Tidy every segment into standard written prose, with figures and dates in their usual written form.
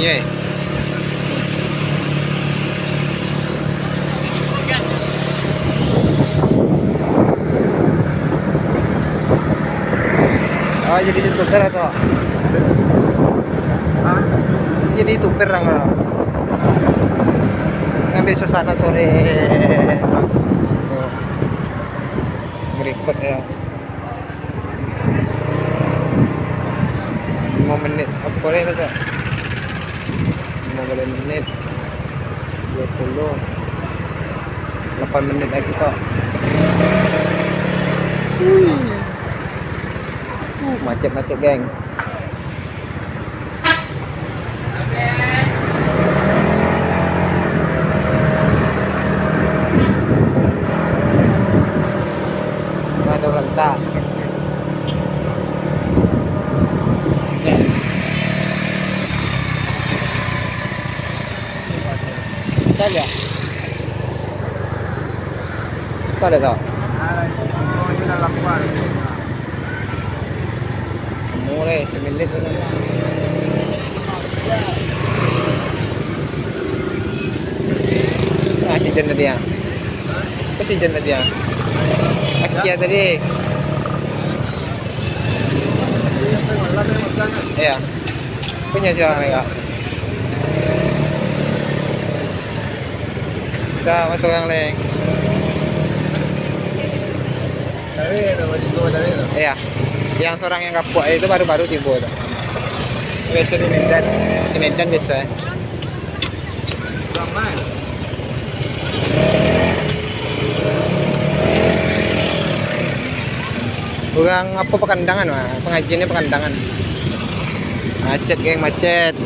eh. Oh, jadi youtuber atau? Hah? Jadi youtuber enggak? Ngambil suasana sore. Oh, ngeripet ya. 5 menit. Apa boleh tak? 15 menit. 20. 8 menit lagi kok. Macet-macet geng. Ada rentak. Ada. Apa ada tau? Mulai semenit itu. Ah, si Jen tadi ya. Apa si Jen tadi ya? Akia tadi. Iya. Punya jalan mereka. Kita masuk yang lain. Iya. Yang seorang yang kapok itu baru-baru tiba tuh. Biasa di Medan. Di Medan biasa. Ramai. Kurang apa pekandangan mah, pengajiannya pekandangan. Macet geng, macet.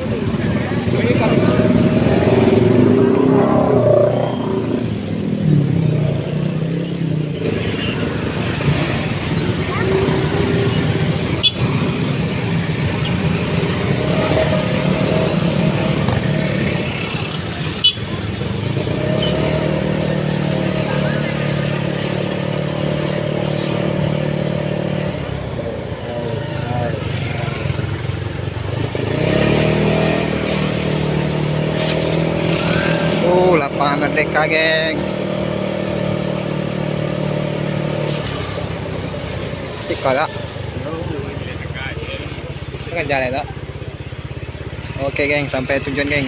Lapangan Merdeka geng. Tika tak? Tengah jalan tak? Oke geng, sampai tujuan geng.